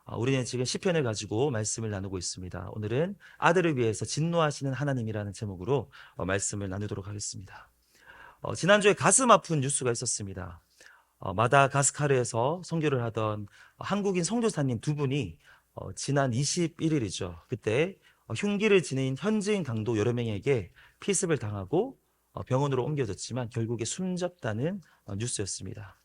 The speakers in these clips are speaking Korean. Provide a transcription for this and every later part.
우리는 지금 시편을 가지고 말씀을 나누고 있습니다. 오늘은 아들을 위해서 진노하시는 하나님이라는 제목으로 말씀을 나누도록 하겠습니다. 지난주에 가슴 아픈 뉴스가 있었습니다. 마다가스카르에서 선교를 하던 한국인 선교사님 두 분이 지난 21일이죠. 그때 흉기를 지닌 현지인 강도 여러 명에게 피습을 당하고 병원으로 옮겨졌지만 결국에 숨졌다는 뉴스였습니다.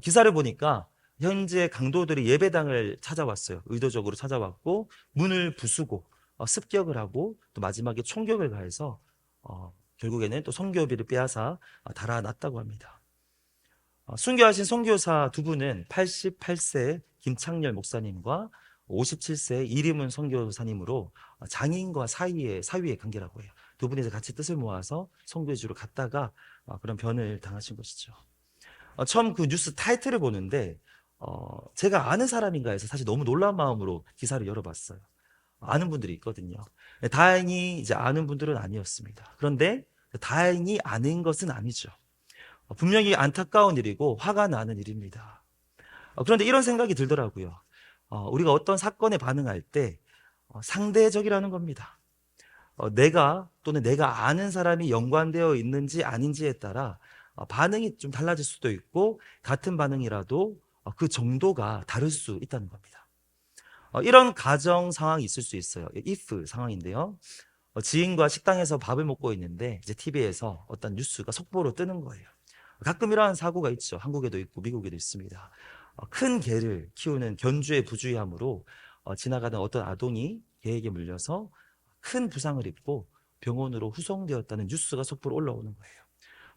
기사를 보니까 현지의 강도들이 예배당을 찾아왔어요. 의도적으로 찾아왔고 문을 부수고 습격을 하고 또 마지막에 총격을 가해서 결국에는 또 선교비를 빼앗아 달아났다고 합니다. 순교하신 선교사 두 분은 88세 김창렬 목사님과 57세 이림은 선교사님으로 장인과 사위의 관계라고 해요. 두 분이서 같이 뜻을 모아서 선교지로 갔다가 그런 변을 당하신 것이죠. 처음 그 뉴스 타이틀을 보는데 제가 아는 사람인가 해서 사실 너무 놀란 마음으로 기사를 열어봤어요. 아는 분들이 있거든요. 다행히 이제 아는 분들은 아니었습니다. 그런데 다행히 아는 것은 아니죠. 분명히 안타까운 일이고 화가 나는 일입니다. 그런데 이런 생각이 들더라고요. 우리가 어떤 사건에 반응할 때 상대적이라는 겁니다. 내가 또는 내가 아는 사람이 연관되어 있는지 아닌지에 따라 반응이 좀 달라질 수도 있고 같은 반응이라도 그 정도가 다를 수 있다는 겁니다. 이런 가정 상황이 있을 수 있어요. if 상황인데요. 지인과 식당에서 밥을 먹고 있는데 이제 TV에서 어떤 뉴스가 속보로 뜨는 거예요. 가끔 이러한 사고가 있죠. 한국에도 있고 미국에도 있습니다. 큰 개를 키우는 견주의 부주의함으로 지나가던 어떤 아동이 개에게 물려서 큰 부상을 입고 병원으로 후송되었다는 뉴스가 속보로 올라오는 거예요.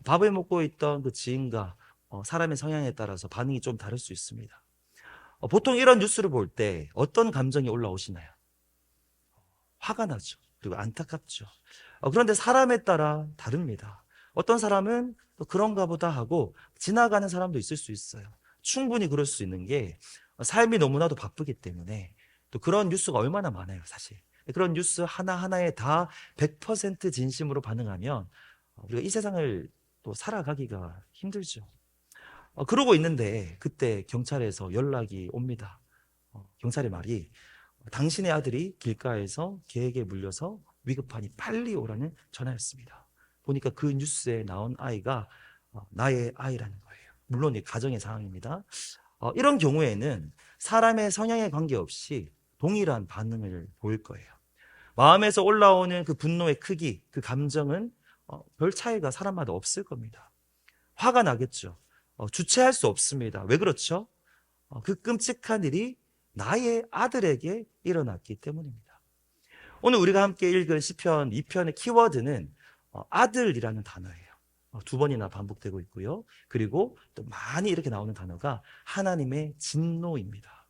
밥을 먹고 있던 그 지인과 사람의 성향에 따라서 반응이 좀 다를 수 있습니다. 보통 이런 뉴스를 볼 때 어떤 감정이 올라오시나요? 화가 나죠. 그리고 안타깝죠. 그런데 사람에 따라 다릅니다. 어떤 사람은 또 그런가 보다 하고 지나가는 사람도 있을 수 있어요. 충분히 그럴 수 있는 게 삶이 너무나도 바쁘기 때문에 또 그런 뉴스가 얼마나 많아요, 사실. 그런 뉴스 하나하나에 다 100% 진심으로 반응하면 우리가 이 세상을 또 살아가기가 힘들죠. 그러고 있는데 그때 경찰에서 연락이 옵니다. 경찰의 말이 당신의 아들이 길가에서 개에게 물려서 위급하니 빨리 오라는 전화였습니다. 보니까 그 뉴스에 나온 아이가 나의 아이라는 거예요. 물론 이 가정의 상황입니다. 이런 경우에는 사람의 성향에 관계없이 동일한 반응을 보일 거예요. 마음에서 올라오는 그 분노의 크기, 그 감정은 별 차이가 사람마다 없을 겁니다. 화가 나겠죠. 주체할 수 없습니다. 왜 그렇죠? 그 끔찍한 일이 나의 아들에게 일어났기 때문입니다. 오늘 우리가 함께 읽은 시편 2편의 키워드는 아들이라는 단어예요. 두 번이나 반복되고 있고요. 그리고 또 많이 이렇게 나오는 단어가 하나님의 진노입니다.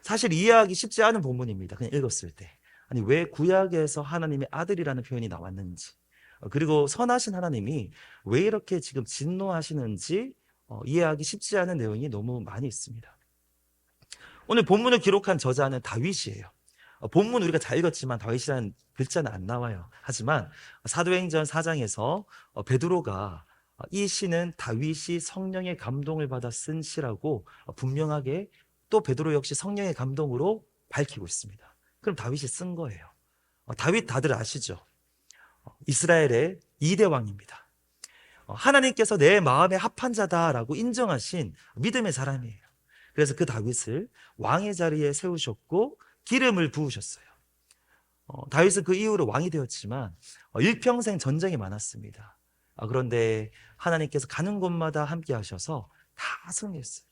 사실 이해하기 쉽지 않은 본문입니다. 그냥 읽었을 때. 아니, 왜 구약에서 하나님의 아들이라는 표현이 나왔는지, 그리고 선하신 하나님이 왜 이렇게 지금 진노하시는지 이해하기 쉽지 않은 내용이 너무 많이 있습니다. 오늘 본문을 기록한 저자는 다윗이에요. 본문 우리가 잘 읽었지만 다윗이라는 글자는 안 나와요. 하지만 사도행전 4장에서 베드로가 이 시는 다윗이 성령의 감동을 받아 쓴 시라고 분명하게 또 베드로 역시 성령의 감동으로 밝히고 있습니다. 그럼 다윗이 쓴 거예요. 다윗 다들 아시죠? 이스라엘의 2대 왕입니다. 하나님께서 내 마음에 합한 자다라고 인정하신 믿음의 사람이에요. 그래서 그 다윗을 왕의 자리에 세우셨고 기름을 부으셨어요. 다윗은 그 이후로 왕이 되었지만 일평생 전쟁이 많았습니다. 그런데 하나님께서 가는 곳마다 함께 하셔서 다 승리했어요.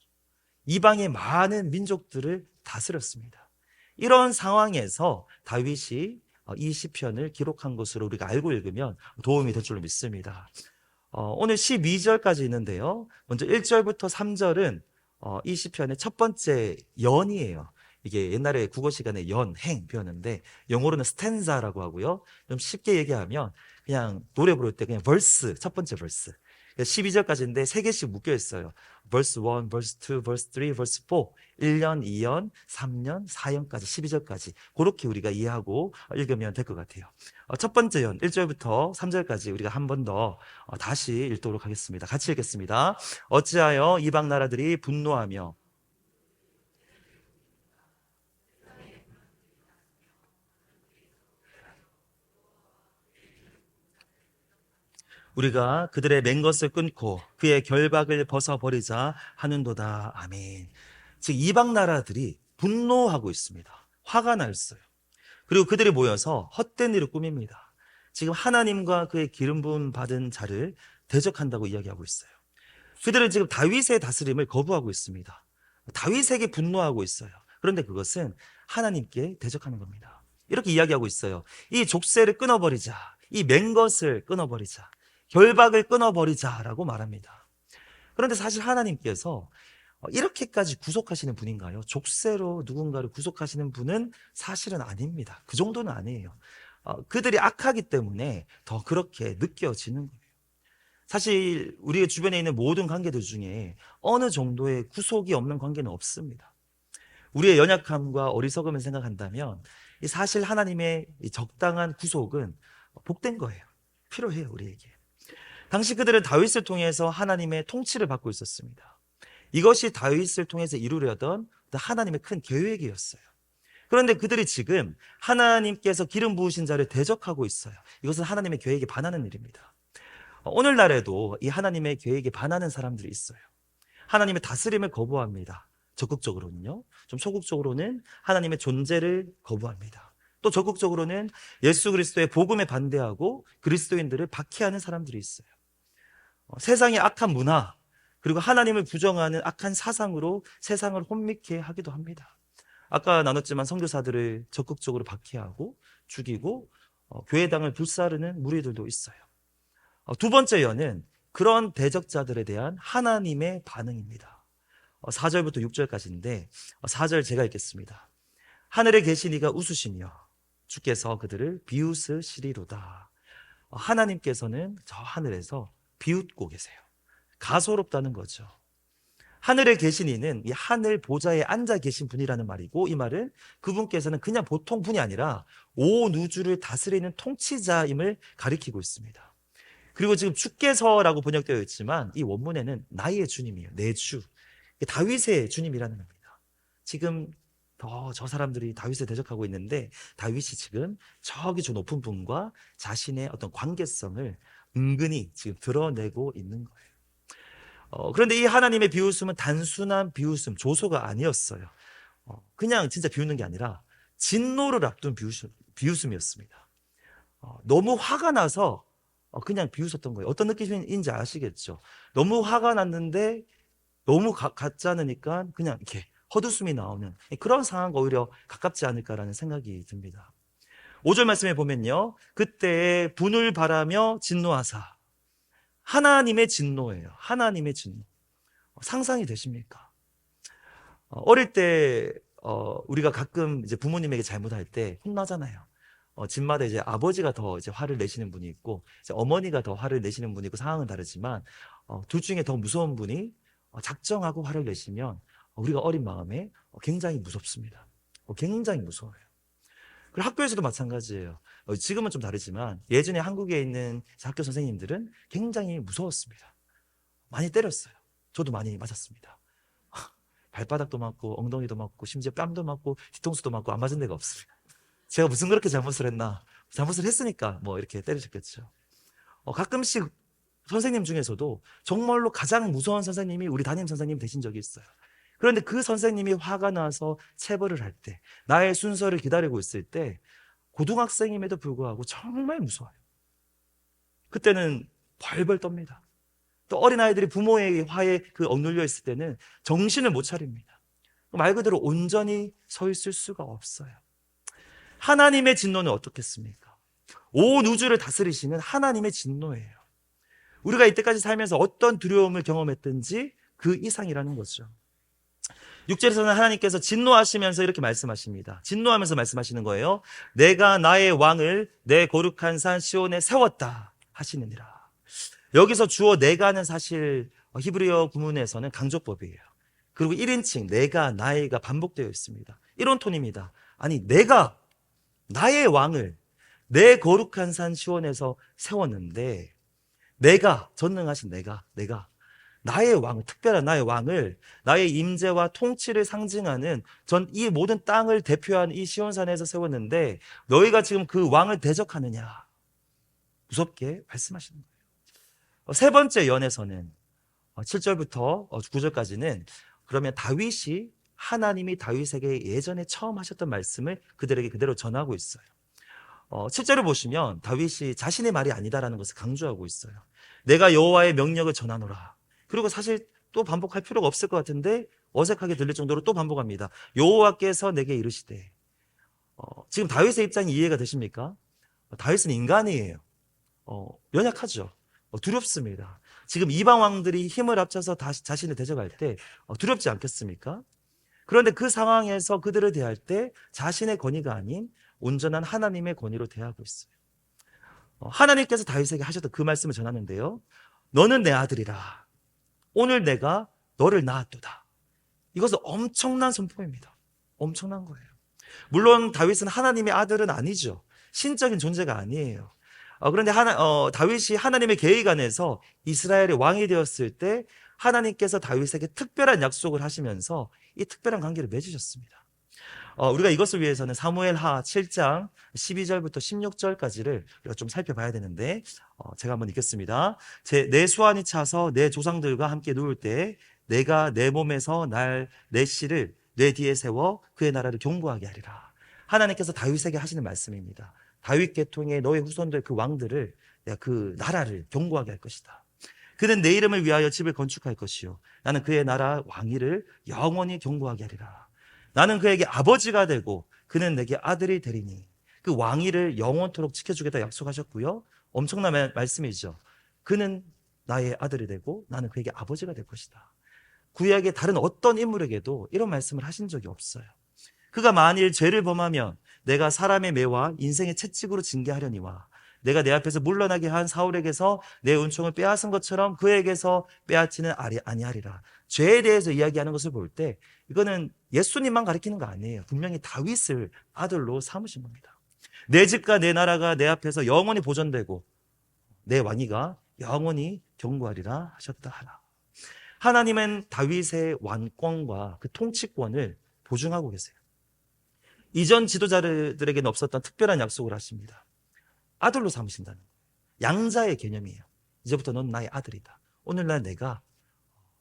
이방의 많은 민족들을 다스렸습니다. 이런 상황에서 다윗이 이 시편을 기록한 것으로 우리가 알고 읽으면 도움이 될 줄로 믿습니다. 오늘 12절까지 있는데요. 먼저 1절부터 3절은 이 시편의 첫 번째 연이에요. 이게 옛날에 국어 시간에 연, 행 배웠는데 영어로는 스탠자라고 하고요. 좀 쉽게 얘기하면 그냥 노래 부를 때 그냥 벌스, 첫 번째 벌스. 12절까지인데 3개씩 묶여 있어요. verse 1, verse 2, verse 3, verse 4. 1년, 2년, 3년, 4년까지 12절까지 그렇게 우리가 이해하고 읽으면 될 것 같아요. 첫 번째 연 1절부터 3절까지 우리가 한 번 더 다시 읽도록 하겠습니다. 같이 읽겠습니다. 어찌하여 이방 나라들이 분노하며 우리가 그들의 맨 것을 끊고 그의 결박을 벗어버리자 하는도다. 아멘. 즉 이방 나라들이 분노하고 있습니다. 화가 났어요. 그리고 그들이 모여서 헛된 일을 꾸밉니다. 지금 하나님과 그의 기름 부음 받은 자를 대적한다고 이야기하고 있어요. 그들은 지금 다윗의 다스림을 거부하고 있습니다. 다윗에게 분노하고 있어요. 그런데 그것은 하나님께 대적하는 겁니다. 이렇게 이야기하고 있어요. 이 족쇄를 끊어버리자. 이 맨 것을 끊어버리자. 결박을 끊어버리자라고 말합니다. 그런데 사실 하나님께서 이렇게까지 구속하시는 분인가요? 족쇄로 누군가를 구속하시는 분은 사실은 아닙니다. 그 정도는 아니에요. 그들이 악하기 때문에 더 그렇게 느껴지는 거예요. 사실 우리 주변에 있는 모든 관계들 중에 어느 정도의 구속이 없는 관계는 없습니다. 우리의 연약함과 어리석음을 생각한다면 사실 하나님의 이 적당한 구속은 복된 거예요. 필요해요, 우리에게. 당시 그들은 다윗을 통해서 하나님의 통치를 받고 있었습니다. 이것이 다윗을 통해서 이루려던 하나님의 큰 계획이었어요. 그런데 그들이 지금 하나님께서 기름 부으신 자를 대적하고 있어요. 이것은 하나님의 계획에 반하는 일입니다. 오늘날에도 이 하나님의 계획에 반하는 사람들이 있어요. 하나님의 다스림을 거부합니다. 적극적으로는요. 좀 소극적으로는 하나님의 존재를 거부합니다. 또 적극적으로는 예수 그리스도의 복음에 반대하고 그리스도인들을 박해하는 사람들이 있어요. 세상의 악한 문화, 그리고 하나님을 부정하는 악한 사상으로 세상을 혼미케 하기도 합니다. 아까 나눴지만 선교사들을 적극적으로 박해하고 죽이고 교회당을 불사르는 무리들도 있어요. 두 번째 여는 그런 대적자들에 대한 하나님의 반응입니다. 4절부터 6절까지인데 4절 제가 읽겠습니다. 하늘에 계신 이가 웃으시며 주께서 그들을 비웃으시리로다. 하나님께서는 저 하늘에서 비웃고 계세요. 가소롭다는 거죠. 하늘에 계신 이는 이 하늘 보좌에 앉아 계신 분이라는 말이고, 이 말은 그분께서는 그냥 보통 분이 아니라 온 우주를 다스리는 통치자임을 가리키고 있습니다. 그리고 지금 주께서라고 번역되어 있지만 이 원문에는 나의 주님이에요. 내 주. 다윗의 주님이라는 겁니다. 지금 저 사람들이 다윗을 대적하고 있는데 다윗이 지금 저기 저 높은 분과 자신의 어떤 관계성을 은근히 지금 드러내고 있는 거예요. 그런데 이 하나님의 비웃음은 단순한 비웃음, 조소가 아니었어요. 그냥 진짜 비웃는 게 아니라 진노를 앞둔 비웃음이었습니다. 너무 화가 나서 그냥 비웃었던 거예요. 어떤 느낌인지 아시겠죠? 너무 화가 났는데 너무 같지 않으니까 그냥 이렇게 헛웃음이 나오는 그런 상황과 오히려 가깝지 않을까라는 생각이 듭니다. 5절 말씀에 보면요. 그때 분을 바라며 진노하사. 하나님의 진노예요. 하나님의 진노. 상상이 되십니까? 어릴 때 우리가 가끔 이제 부모님에게 잘못할 때 혼나잖아요. 집마다 이제 아버지가 더 이제 화를 내시는 분이 있고 이제 어머니가 더 화를 내시는 분이 있고 상황은 다르지만 둘 중에 더 무서운 분이 작정하고 화를 내시면 우리가 어린 마음에 굉장히 무섭습니다. 굉장히 무서워요. 그리고 학교에서도 마찬가지예요. 지금은 좀 다르지만 예전에 한국에 있는 학교 선생님들은 굉장히 무서웠습니다. 많이 때렸어요. 저도 많이 맞았습니다. 발바닥도 맞고 엉덩이도 맞고 심지어 뺨도 맞고 뒤통수도 맞고 안 맞은 데가 없습니다. 제가 무슨 그렇게 잘못을 했나? 잘못을 했으니까 뭐 이렇게 때리셨겠죠. 가끔씩 선생님 중에서도 정말로 가장 무서운 선생님이 우리 담임 선생님 되신 적이 있어요. 그런데 그 선생님이 화가 나서 체벌을 할 때, 나의 순서를 기다리고 있을 때 고등학생임에도 불구하고 정말 무서워요. 그때는 벌벌 떱니다. 또 어린아이들이 부모의 화에 억눌려 있을 때는 정신을 못 차립니다. 말 그대로 온전히 서 있을 수가 없어요. 하나님의 진노는 어떻겠습니까? 온 우주를 다스리시는 하나님의 진노예요. 우리가 이때까지 살면서 어떤 두려움을 경험했든지 그 이상이라는 거죠. 6절에서는 하나님께서 진노하시면서 이렇게 말씀하십니다. 진노하면서 말씀하시는 거예요. 내가 나의 왕을 내 거룩한 산 시온에 세웠다 하시느니라. 여기서 주어 내가는 사실 히브리어 구문에서는 강조법이에요. 그리고 1인칭 내가 나의가 반복되어 있습니다. 이런 톤입니다. 아니 내가 나의 왕을 내 거룩한 산 시온에서 세웠는데 내가 전능하신 내가 나의 왕을 특별한 나의 왕을 나의 임재와 통치를 상징하는 전 이 모든 땅을 대표하는 이 시온산에서 세웠는데 너희가 지금 그 왕을 대적하느냐 무섭게 말씀하시는 거예요. 세 번째 연에서는 7절부터 9절까지는 그러면 다윗이 하나님이 다윗에게 예전에 처음 하셨던 말씀을 그들에게 그대로 전하고 있어요. 7절을 보시면 다윗이 자신의 말이 아니다라는 것을 강조하고 있어요. 내가 여호와의 명령을 전하노라. 그리고 사실 또 반복할 필요가 없을 것 같은데 어색하게 들릴 정도로 또 반복합니다. 여호와께서 내게 이르시되. 지금 다윗의 입장이 이해가 되십니까? 다윗은 인간이에요. 연약하죠. 두렵습니다. 지금 이방 왕들이 힘을 합쳐서 다시 자신을 대적할 때 두렵지 않겠습니까? 그런데 그 상황에서 그들을 대할 때 자신의 권위가 아닌 온전한 하나님의 권위로 대하고 있어요. 하나님께서 다윗에게 하셨던 그 말씀을 전하는데요. 너는 내 아들이라. 오늘 내가 너를 낳았도다. 이것은 엄청난 선포입니다. 엄청난 거예요. 물론 다윗은 하나님의 아들은 아니죠. 신적인 존재가 아니에요. 그런데 다윗이 하나님의 계획 안에서 이스라엘의 왕이 되었을 때 하나님께서 다윗에게 특별한 약속을 하시면서 이 특별한 관계를 맺으셨습니다. 우리가 이것을 위해서는 사무엘하 7장 12절부터 16절까지를 우리가 좀 살펴봐야 되는데 제가 한번 읽겠습니다. 내 수완이 차서 내 조상들과 함께 누울 때 내가 내 몸에서 내 씨를 내 뒤에 세워 그의 나라를 견고하게 하리라. 하나님께서 다윗에게 하시는 말씀입니다. 다윗 계통의 너의 후손들 그 왕들을 내가 그 나라를 견고하게 할 것이다. 그는 내 이름을 위하여 집을 건축할 것이요 나는 그의 나라 왕위를 영원히 견고하게 하리라. 나는 그에게 아버지가 되고 그는 내게 아들이 되리니 그 왕위를 영원토록 지켜주겠다 약속하셨고요. 엄청난 말씀이죠. 그는 나의 아들이 되고 나는 그에게 아버지가 될 것이다. 구약의 다른 어떤 인물에게도 이런 말씀을 하신 적이 없어요. 그가 만일 죄를 범하면 내가 사람의 매와 인생의 채찍으로 징계하려니와 내가 내 앞에서 물러나게 한 사울에게서 내 은총을 빼앗은 것처럼 그에게서 빼앗지는 아니하리라. 죄에 대해서 이야기하는 것을 볼 때 이거는 예수님만 가리키는 거 아니에요. 분명히 다윗을 아들로 삼으신 겁니다. 내 집과 내 나라가 내 앞에서 영원히 보존되고 내 왕위가 영원히 견고하리라 하셨다 하라. 하나님은 다윗의 왕권과 그 통치권을 보증하고 계세요. 이전 지도자들에게는 없었던 특별한 약속을 하십니다. 아들로 삼으신다는 거예요. 양자의 개념이에요. 이제부터 넌 나의 아들이다. 오늘날 내가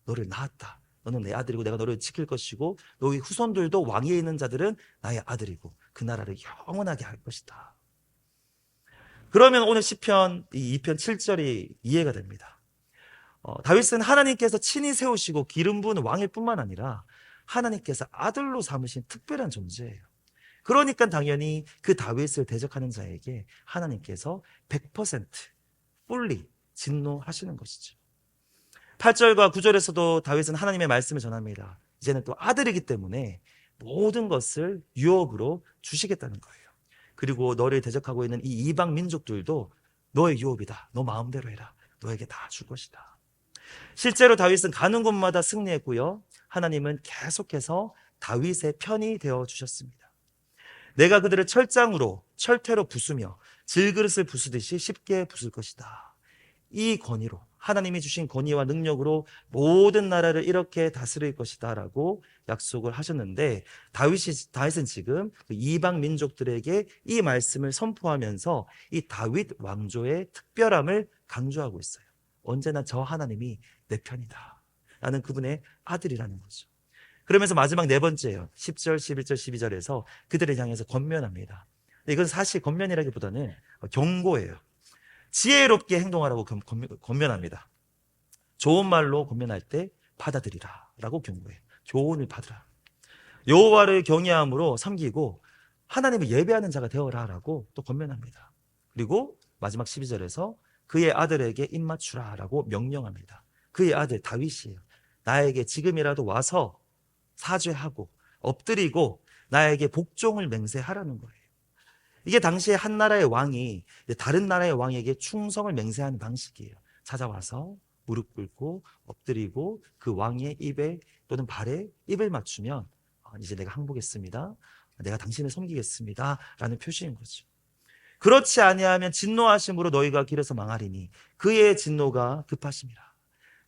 너를 낳았다. 너는 내 아들이고 내가 너를 지킬 것이고 너의 후손들도 왕위에 있는 자들은 나의 아들이고 그 나라를 영원하게 할 것이다. 그러면 오늘 시편 2편 7절이 이해가 됩니다. 다윗은 하나님께서 친히 세우시고 기름 부은 왕일 뿐만 아니라 하나님께서 아들로 삼으신 특별한 존재예요. 그러니까 당연히 그 다윗을 대적하는 자에게 하나님께서 100% fully 진노하시는 것이죠. 8절과 9절에서도 다윗은 하나님의 말씀을 전합니다. 이제는 또 아들이기 때문에 모든 것을 유업으로 주시겠다는 거예요. 그리고 너를 대적하고 있는 이 이방 민족들도 너의 유업이다. 너 마음대로 해라. 너에게 다 줄 것이다. 실제로 다윗은 가는 곳마다 승리했고요. 하나님은 계속해서 다윗의 편이 되어 주셨습니다. 내가 그들을 철퇴로 부수며 질그릇을 부수듯이 쉽게 부술 것이다. 이 권위로 하나님이 주신 권위와 능력으로 모든 나라를 이렇게 다스릴 것이다 라고 약속을 하셨는데 다윗은 지금 그 이방 민족들에게 이 말씀을 선포하면서 이 다윗 왕조의 특별함을 강조하고 있어요. 언제나 저 하나님이 내 편이다 라는 그분의 아들이라는 거죠. 그러면서 마지막 네 번째예요. 10절, 11절, 12절에서 그들을 향해서 권면합니다. 이건 사실 권면이라기보다는 경고예요. 지혜롭게 행동하라고 권면합니다. 좋은 말로 권면할 때 받아들이라 라고 경고해요. 교훈을 받으라. 여호와를 경외함으로 섬기고 하나님을 예배하는 자가 되어라 라고 또 권면합니다. 그리고 마지막 12절에서 그의 아들에게 입맞추라 라고 명령합니다. 그의 아들 다윗이에요. 나에게 지금이라도 와서 사죄하고 엎드리고 나에게 복종을 맹세하라는 거예요. 이게 당시에 한 나라의 왕이 다른 나라의 왕에게 충성을 맹세하는 방식이에요. 찾아와서 무릎 꿇고 엎드리고 그 왕의 입에 또는 발에 입을 맞추면 이제 내가 항복했습니다. 내가 당신을 섬기겠습니다. 라는 표시인 거죠. 그렇지 아니하면 진노하심으로 너희가 길에서 망하리니 그의 진노가 급하심이라.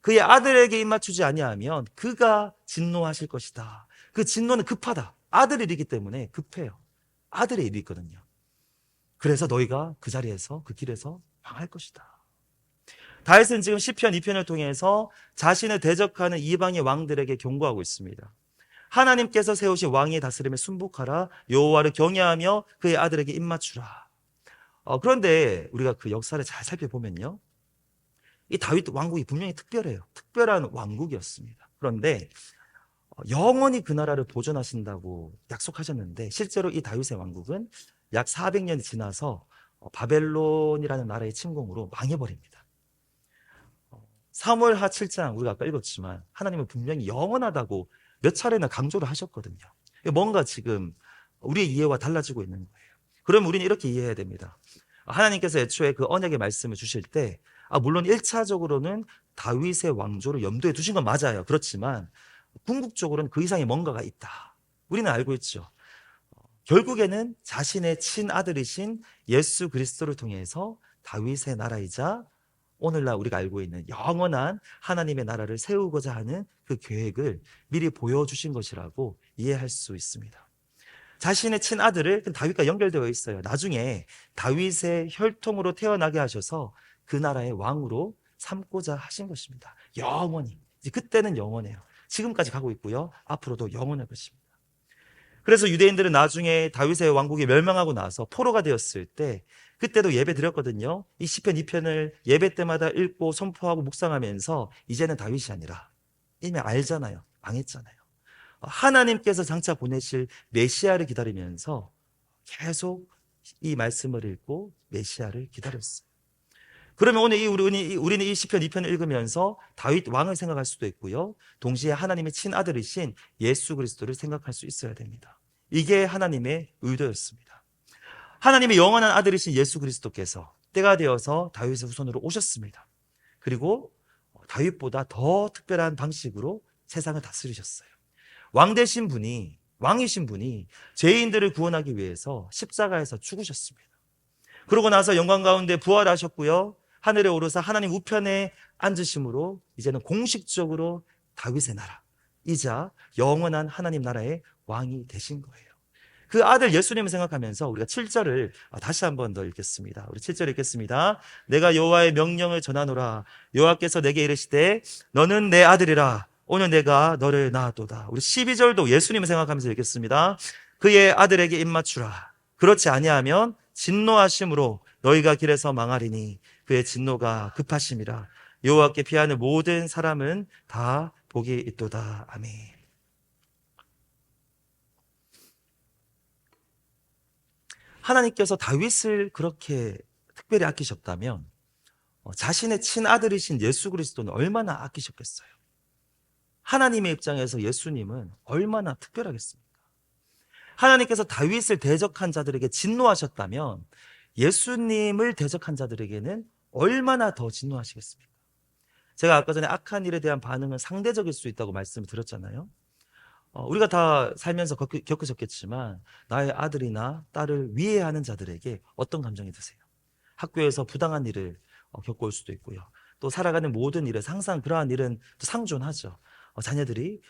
그의 아들에게 입맞추지 아니하면 그가 진노하실 것이다. 그 진노는 급하다. 아들의 일이기 때문에 급해요. 아들의 일이 있거든요. 그래서 너희가 그 자리에서 그 길에서 망할 것이다. 다윗은 지금 시편 2편을 통해서 자신을 대적하는 이방의 왕들에게 경고하고 있습니다. 하나님께서 세우신 왕의 다스림에 순복하라. 여호와를 경외하며 그의 아들에게 입맞추라. 그런데 우리가 그 역사를 잘 살펴보면요, 이 다윗 왕국이 분명히 특별해요. 특별한 왕국이었습니다. 그런데 영원히 그 나라를 보존하신다고 약속하셨는데 실제로 이 다윗의 왕국은 약 400년이 지나서 바벨론이라는 나라의 침공으로 망해버립니다. 사무엘하 7장 우리가 아까 읽었지만 하나님은 분명히 영원하다고 몇 차례나 강조를 하셨거든요. 뭔가 지금 우리의 이해와 달라지고 있는 거예요. 그럼 우리는 이렇게 이해해야 됩니다. 하나님께서 애초에 그 언약의 말씀을 주실 때 물론 1차적으로는 다윗의 왕조를 염두에 두신 건 맞아요. 그렇지만 궁극적으로는 그 이상의 뭔가가 있다. 우리는 알고 있죠. 결국에는 자신의 친아들이신 예수 그리스도를 통해서 다윗의 나라이자 오늘날 우리가 알고 있는 영원한 하나님의 나라를 세우고자 하는 그 계획을 미리 보여주신 것이라고 이해할 수 있습니다. 자신의 친아들을 다윗과 연결되어 있어요. 나중에 다윗의 혈통으로 태어나게 하셔서 그 나라의 왕으로 삼고자 하신 것입니다. 영원히. 이제 그때는 영원해요. 지금까지 가고 있고요. 앞으로도 영원할 것입니다. 그래서 유대인들은 나중에 다윗의 왕국이 멸망하고 나서 포로가 되었을 때 그때도 예배 드렸거든요. 이 시편 2편을 예배 때마다 읽고 선포하고 묵상하면서 이제는 다윗이 아니라 이미 알잖아요. 망했잖아요. 하나님께서 장차 보내실 메시아를 기다리면서 계속 이 말씀을 읽고 메시아를 기다렸어요. 그러면 오늘 우리는 이 시편 2편을 읽으면서 다윗 왕을 생각할 수도 있고요. 동시에 하나님의 친아들이신 예수 그리스도를 생각할 수 있어야 됩니다. 이게 하나님의 의도였습니다. 하나님의 영원한 아들이신 예수 그리스도께서 때가 되어서 다윗의 후손으로 오셨습니다. 그리고 다윗보다 더 특별한 방식으로 세상을 다스리셨어요. 왕이신 분이 죄인들을 구원하기 위해서 십자가에서 죽으셨습니다. 그러고 나서 영광 가운데 부활하셨고요. 하늘에 오르사 하나님 우편에 앉으심으로 이제는 공식적으로 다윗의 나라이자 영원한 하나님 나라의 왕이 되신 거예요. 그 아들 예수님을 생각하면서 우리가 7절을 다시 한번 더 읽겠습니다. 우리 7절 읽겠습니다. 내가 여호와의 명령을 전하노라. 여호와께서 내게 이르시되 너는 내 아들이라. 오늘 내가 너를 낳았도다. 우리 12절도 예수님을 생각하면서 읽겠습니다. 그의 아들에게 입맞추라. 그렇지 아니하면 진노하심으로 너희가 길에서 망하리니 그의 진노가 급하심이라. 여호와께 피하는 모든 사람은 다 복이 있도다. 아멘. 하나님께서 다윗을 그렇게 특별히 아끼셨다면 자신의 친아들이신 예수 그리스도는 얼마나 아끼셨겠어요? 하나님의 입장에서 예수님은 얼마나 특별하겠습니까? 하나님께서 다윗을 대적한 자들에게 진노하셨다면 예수님을 대적한 자들에게는 얼마나 더 진노하시겠습니까? 제가 아까 전에 악한 일에 대한 반응은 상대적일 수 있다고 말씀을 드렸잖아요. 우리가 다 살면서 겪으셨겠지만 나의 아들이나 딸을 위해하는 자들에게 어떤 감정이 드세요? 학교에서 부당한 일을 겪어올 수도 있고요. 또 살아가는 모든 일에 항상 그러한 일은 또 상존하죠. 자녀들이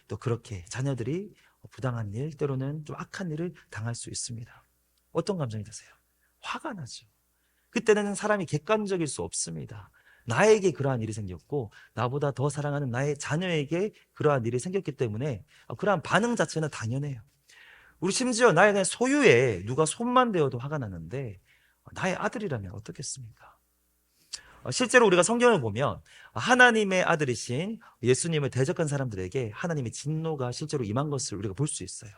부당한 일, 때로는 좀 악한 일을 당할 수 있습니다. 어떤 감정이 드세요? 화가 나죠. 그때는 사람이 객관적일 수 없습니다. 나에게 그러한 일이 생겼고 나보다 더 사랑하는 나의 자녀에게 그러한 일이 생겼기 때문에 그러한 반응 자체는 당연해요. 우리 심지어 나의 그냥 소유에 누가 손만 대어도 화가 나는데 나의 아들이라면 어떻겠습니까? 실제로 우리가 성경을 보면 하나님의 아들이신 예수님을 대적한 사람들에게 하나님의 진노가 실제로 임한 것을 우리가 볼 수 있어요.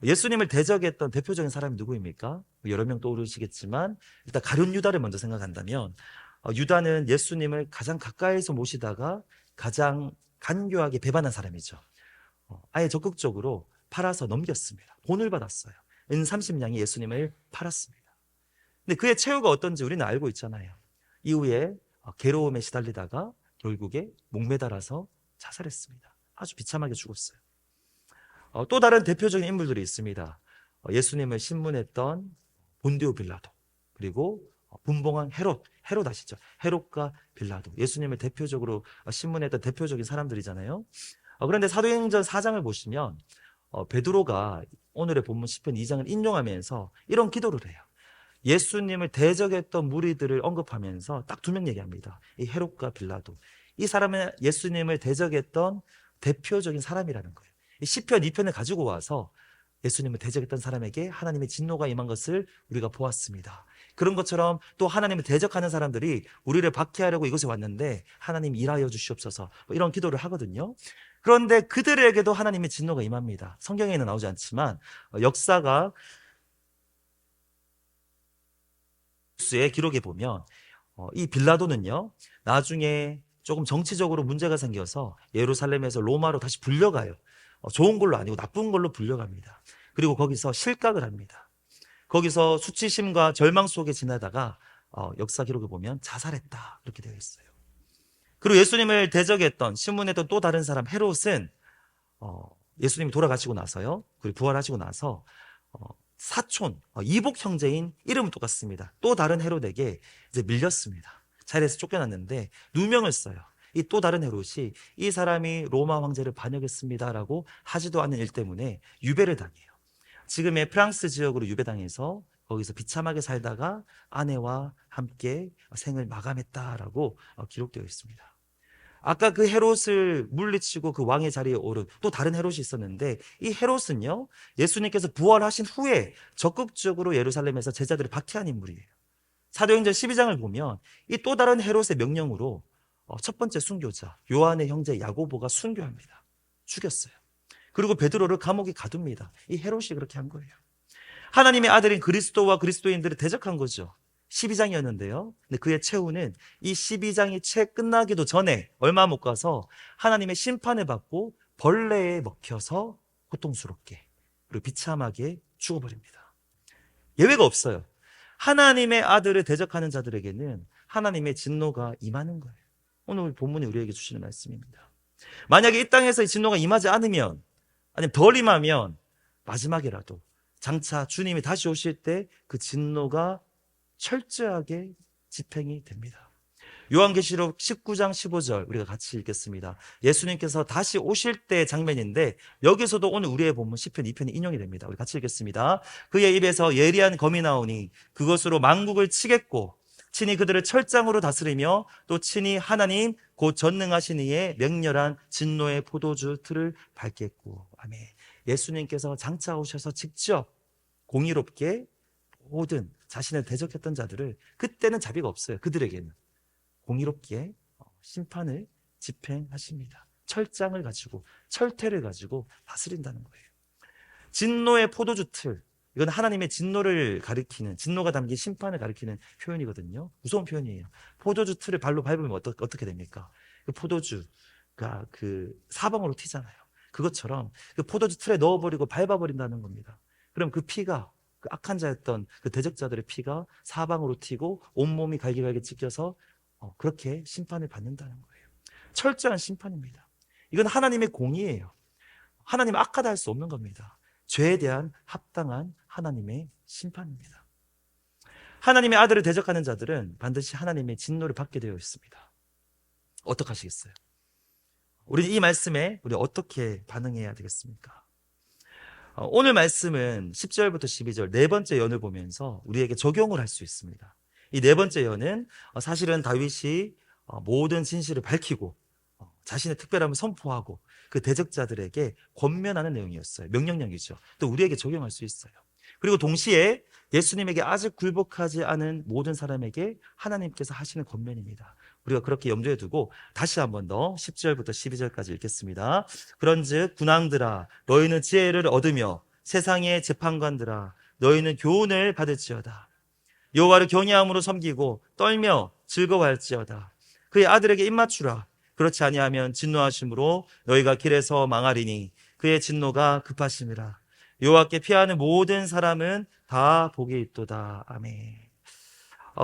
예수님을 대적했던 대표적인 사람이 누구입니까? 여러 명 떠오르시겠지만 일단 가룟 유다를 먼저 생각한다면 유다는 예수님을 가장 가까이서 모시다가 가장 간교하게 배반한 사람이죠. 아예 적극적으로 팔아서 넘겼습니다. 돈을 받았어요. 은 30냥이 예수님을 팔았습니다. 근데 그의 최후가 어떤지 우리는 알고 있잖아요. 이후에 괴로움에 시달리다가 결국에 목매달아서 자살했습니다. 아주 비참하게 죽었어요. 또 다른 대표적인 인물들이 있습니다. 예수님을 신문했던 본디오 빌라도, 그리고 분봉왕 헤롯 아시죠? 헤롯과 빌라도, 예수님을 대표적으로 신문했던 대표적인 사람들이잖아요. 그런데 사도행전 4장을 보시면 베드로가 오늘의 본문 시편 2장을 인용하면서 이런 기도를 해요. 예수님을 대적했던 무리들을 언급하면서 딱 두 명 얘기합니다. 이 헤롯과 빌라도. 이 사람은 예수님을 대적했던 대표적인 사람이라는 거예요. 이 시편 2편을 가지고 와서 예수님을 대적했던 사람에게 하나님의 진노가 임한 것을 우리가 보았습니다. 그런 것처럼 또 하나님을 대적하는 사람들이 우리를 박해하려고 이곳에 왔는데 하나님 일하여 주시옵소서, 뭐 이런 기도를 하거든요. 그런데 그들에게도 하나님의 진노가 임합니다. 성경에는 나오지 않지만 역사가 의 기록에 보면 이 빌라도는요, 나중에 조금 정치적으로 문제가 생겨서 예루살렘에서 로마로 다시 불려가요. 좋은 걸로 아니고 나쁜 걸로 불려갑니다. 그리고 거기서 실각을 합니다. 거기서 수치심과 절망 속에 지나다가 역사 기록을 보면 자살했다, 이렇게 되어 있어요. 그리고 예수님을 대적했던 신문했던 또 다른 사람 헤롯은 예수님이 돌아가시고 나서요, 그리고 부활하시고 나서 사촌, 이복 형제인, 이름은 똑같습니다, 또 다른 헤롯에게 이제 밀렸습니다. 자리에서 쫓겨났는데 누명을 써요. 이 또 다른 헤롯이 이 사람이 로마 황제를 반역했습니다라고 하지도 않는 일 때문에 유배를 당해요. 지금의 프랑스 지역으로 유배당해서 거기서 비참하게 살다가 아내와 함께 생을 마감했다라고 기록되어 있습니다. 아까 그 헤롯을 물리치고 그 왕의 자리에 오른 또 다른 헤롯이 있었는데, 이 헤롯은요, 예수님께서 부활하신 후에 적극적으로 예루살렘에서 제자들을 박해한 인물이에요. 사도행전 12장을 보면 이 또 다른 헤롯의 명령으로 첫 번째 순교자 요한의 형제 야고보가 순교합니다. 죽였어요. 그리고 베드로를 감옥에 가둡니다. 이 헤롯이 그렇게 한 거예요. 하나님의 아들인 그리스도와 그리스도인들을 대적한 거죠. 12장이었는데요. 근데 그의 최후는 이 12장이 채 끝나기도 전에 얼마 못 가서 하나님의 심판을 받고 벌레에 먹혀서 고통스럽게 그리고 비참하게 죽어버립니다. 예외가 없어요. 하나님의 아들을 대적하는 자들에게는 하나님의 진노가 임하는 거예요. 오늘 본문이 우리에게 주시는 말씀입니다. 만약에 이 땅에서 이 진노가 임하지 않으면, 아니면 덜 임하면 마지막이라도 장차 주님이 다시 오실 때 그 진노가 철저하게 집행이 됩니다. 요한계시록 19장 15절 우리가 같이 읽겠습니다. 예수님께서 다시 오실 때 장면인데 여기서도 오늘 우리의 본문 시편 2편이 인용이 됩니다. 우리 같이 읽겠습니다. 그의 입에서 예리한 검이 나오니 그것으로 만국을 치겠고 친히 그들을 철장으로 다스리며 또 친히 하나님 곧 전능하신 이의 맹렬한 진노의 포도주 틀을 밟겠고. 아멘. 예수님께서 장차 오셔서 직접 공의롭게 모든 자신을 대적했던 자들을, 그때는 자비가 없어요. 그들에게는 공의롭게 심판을 집행하십니다. 철장을 가지고, 철퇴를 가지고 다스린다는 거예요. 진노의 포도주 틀, 이건 하나님의 진노를 가리키는, 진노가 담긴 심판을 가리키는 표현이거든요. 무서운 표현이에요. 포도주 틀을 발로 밟으면 어떻게 됩니까? 그 포도주가 그 사방으로 튀잖아요. 그것처럼 그 포도주 틀에 넣어버리고 밟아버린다는 겁니다. 그럼 그 피가, 그 악한 자였던 그 대적자들의 피가 사방으로 튀고 온몸이 갈기갈기 찢겨서 그렇게 심판을 받는다는 거예요. 철저한 심판입니다. 이건 하나님의 공의예요. 하나님은 악하다 할 수 없는 겁니다. 죄에 대한 합당한 하나님의 심판입니다. 하나님의 아들을 대적하는 자들은 반드시 하나님의 진노를 받게 되어 있습니다. 어떻게 하시겠어요? 우리 이 말씀에 우리 어떻게 반응해야 되겠습니까? 오늘 말씀은 10절부터 12절 네 번째 연을 보면서 우리에게 적용을 할 수 있습니다. 이 네 번째 연은 사실은 다윗이 모든 진실을 밝히고 자신의 특별함을 선포하고 그 대적자들에게 권면하는 내용이었어요. 명령력이죠. 또 우리에게 적용할 수 있어요. 그리고 동시에 예수님에게 아직 굴복하지 않은 모든 사람에게 하나님께서 하시는 권면입니다. 우리가 그렇게 염두에 두고 다시 한번 더 10절부터 12절까지 읽겠습니다. 그런즉 군왕들아 너희는 지혜를 얻으며 세상의 재판관들아 너희는 교훈을 받을지어다. 여호와를 경외함으로 섬기고 떨며 즐거워할지어다. 그의 아들에게 입맞추라. 그렇지 아니하면 진노하심으로 너희가 길에서 망하리니 그의 진노가 급하심이라. 여호와께 피하는 모든 사람은 다 복이 있도다. 아멘.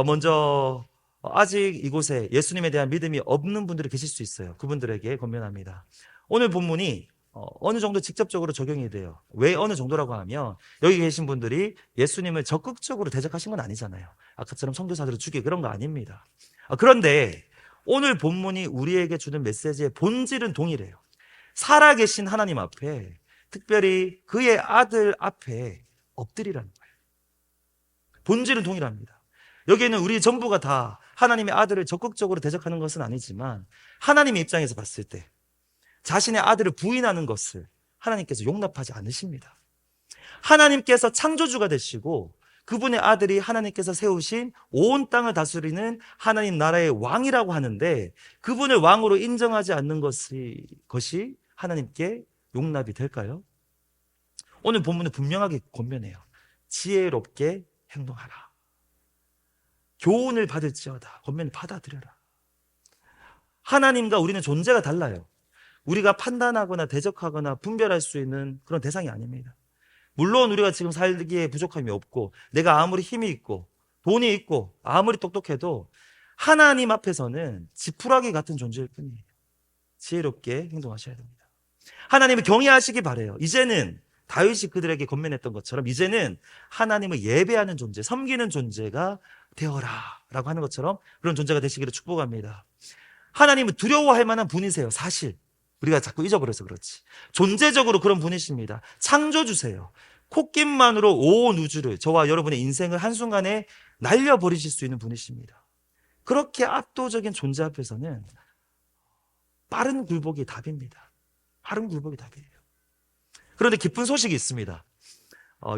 먼저 아직 이곳에 예수님에 대한 믿음이 없는 분들이 계실 수 있어요. 그분들에게 권면합니다. 오늘 본문이 어느 정도 직접적으로 적용이 돼요. 왜 어느 정도라고 하면 여기 계신 분들이 예수님을 적극적으로 대적하신 건 아니잖아요. 아까처럼 선교사들을 죽이고 그런 거 아닙니다. 그런데 오늘 본문이 우리에게 주는 메시지의 본질은 동일해요. 살아계신 하나님 앞에, 특별히 그의 아들 앞에 엎드리라는 거예요. 본질은 동일합니다. 여기에는 우리 전부가 다 하나님의 아들을 적극적으로 대적하는 것은 아니지만 하나님의 입장에서 봤을 때 자신의 아들을 부인하는 것을 하나님께서 용납하지 않으십니다. 하나님께서 창조주가 되시고 그분의 아들이 하나님께서 세우신 온 땅을 다스리는 하나님 나라의 왕이라고 하는데 그분을 왕으로 인정하지 않는 것이 하나님께 용납이 될까요? 오늘 본문은 분명하게 권면해요. 지혜롭게 행동하라. 교훈을 받을지어다. 권면을 받아들여라. 하나님과 우리는 존재가 달라요. 우리가 판단하거나 대적하거나 분별할 수 있는 그런 대상이 아닙니다. 물론 우리가 지금 살기에 부족함이 없고 내가 아무리 힘이 있고 돈이 있고 아무리 똑똑해도 하나님 앞에서는 지푸라기 같은 존재일 뿐이에요. 지혜롭게 행동하셔야 됩니다. 하나님을 경외하시기 바라요. 이제는 다윗이 그들에게 권면했던 것처럼 이제는 하나님을 예배하는 존재, 섬기는 존재가 되어라 라고 하는 것처럼 그런 존재가 되시기를 축복합니다. 하나님은 두려워할 만한 분이세요. 사실 우리가 자꾸 잊어버려서 그렇지. 존재적으로 그런 분이십니다. 창조주세요. 콧김만으로 온 우주를, 저와 여러분의 인생을 한순간에 날려버리실 수 있는 분이십니다. 그렇게 압도적인 존재 앞에서는 빠른 굴복이 답입니다. 빠른 굴복이 답이에요. 그런데 기쁜 소식이 있습니다.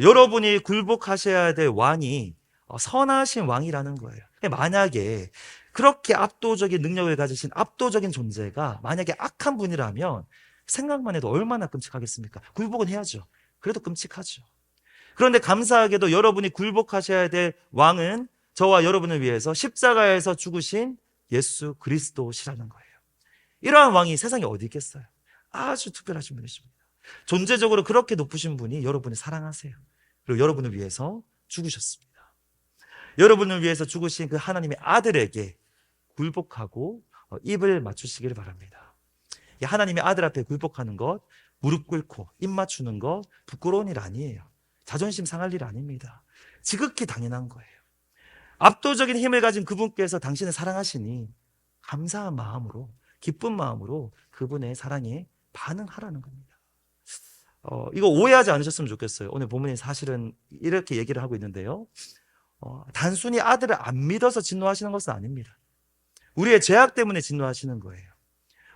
여러분이 굴복하셔야 될 왕이 선하신 왕이라는 거예요. 만약에 그렇게 압도적인 능력을 가지신 압도적인 존재가 만약에 악한 분이라면 생각만 해도 얼마나 끔찍하겠습니까? 굴복은 해야죠. 그래도 끔찍하죠. 그런데 감사하게도 여러분이 굴복하셔야 될 왕은 저와 여러분을 위해서 십자가에서 죽으신 예수 그리스도시라는 거예요. 이러한 왕이 세상에 어디 있겠어요? 아주 특별하신 분이십니다. 존재적으로 그렇게 높으신 분이 여러분을 사랑하세요. 그리고 여러분을 위해서 죽으셨습니다. 여러분을 위해서 죽으신 그 하나님의 아들에게 굴복하고 입을 맞추시기를 바랍니다. 하나님의 아들 앞에 굴복하는 것, 무릎 꿇고 입 맞추는 것 부끄러운 일 아니에요. 자존심 상할 일 아닙니다. 지극히 당연한 거예요. 압도적인 힘을 가진 그분께서 당신을 사랑하시니 감사한 마음으로, 기쁜 마음으로 그분의 사랑에 반응하라는 겁니다. 이거 오해하지 않으셨으면 좋겠어요. 오늘 본문이 사실은 이렇게 얘기를 하고 있는데요. 단순히 아들을 안 믿어서 진노하시는 것은 아닙니다. 우리의 죄악 때문에 진노하시는 거예요.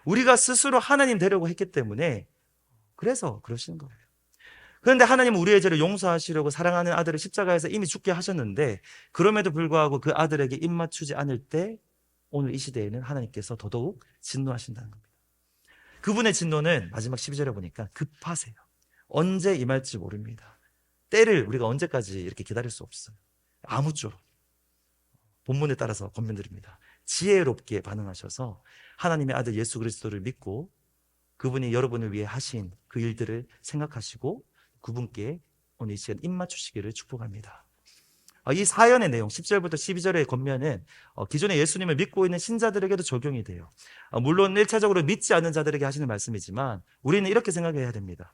우리가 스스로 하나님 되려고 했기 때문에 그래서 그러시는 거예요. 그런데 하나님은 우리의 죄를 용서하시려고 사랑하는 아들을 십자가에서 이미 죽게 하셨는데 그럼에도 불구하고 그 아들에게 입 맞추지 않을 때 오늘 이 시대에는 하나님께서 더더욱 진노하신다는 겁니다. 그분의 진노는 마지막 12절에 보니까 급하세요. 언제 임할지 모릅니다. 때를 우리가 언제까지 이렇게 기다릴 수 없어요. 아무쪼록 본문에 따라서 권면드립니다. 지혜롭게 반응하셔서 하나님의 아들 예수 그리스도를 믿고 그분이 여러분을 위해 하신 그 일들을 생각하시고 그분께 오늘 이 시간 입 맞추시기를 축복합니다. 이 사연의 내용 10절부터 12절의 권면은 기존에 예수님을 믿고 있는 신자들에게도 적용이 돼요. 물론 1차적으로 믿지 않는 자들에게 하시는 말씀이지만 우리는 이렇게 생각해야 됩니다.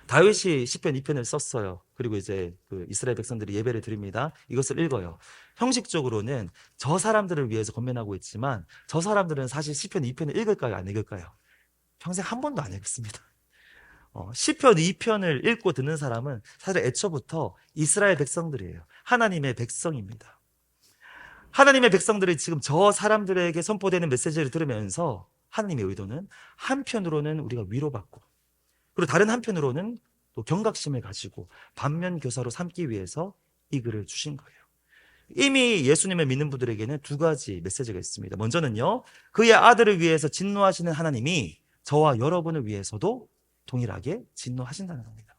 다윗이 시편 2편을 썼어요. 그리고 이제 그 이스라엘 백성들이 예배를 드립니다. 이것을 읽어요. 형식적으로는 저 사람들을 위해서 권면하고 있지만 저 사람들은 사실 시편 2편을 읽을까요? 안 읽을까요? 평생 한 번도 안 읽었습니다. 시편 2편을 읽고 듣는 사람은 사실 애초부터 이스라엘 백성들이에요. 하나님의 백성입니다. 하나님의 백성들이 지금 저 사람들에게 선포되는 메시지를 들으면서 하나님의 의도는 한편으로는 우리가 위로받고 그리고 다른 한편으로는 또 경각심을 가지고 반면교사로 삼기 위해서 이 글을 주신 거예요. 이미 예수님을 믿는 분들에게는 두 가지 메시지가 있습니다. 먼저는요, 그의 아들을 위해서 진노하시는 하나님이 저와 여러분을 위해서도 동일하게 진노하신다는 겁니다.